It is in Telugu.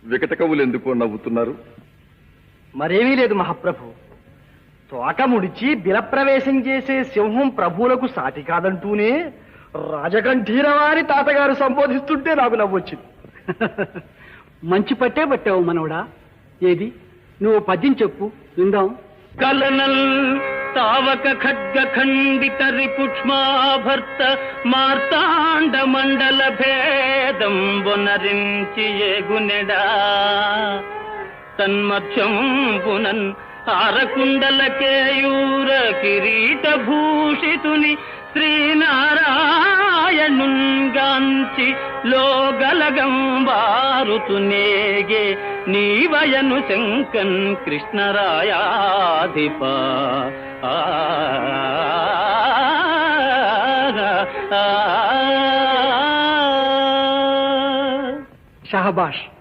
వికట కవులు ఎందుకు నవ్వుతున్నారు? మరేమీ లేదు మహాప్రభు. తోక ముడిచి బిలప్రవేశం చేసే సింహం ప్రభువులకు సాటి కాదంటూనే రాజకంఠీర వారి తాతగారు సంబోధిస్తుంటే నాకు నవ్వొచ్చింది. మంచి పట్టే పట్టావు మనవడా. ఏది నువ్వు పద్యం చెప్పు విందాం. కలనల్ తావక ఖడ్గ ఖండిత రిపుక్ష్మాభర్త మార్తాండ మండల భేదం బొనరించి ఏగునెడా తన్మధ్యం పునన్ హారకుండల కేయూర కిరీట భూషితుని శ్రీనారాయణుంగాంచి లోగలగం వారుతునేగే నీవయను శంకన్ కృష్ణరాయాధిప. షహబాష్.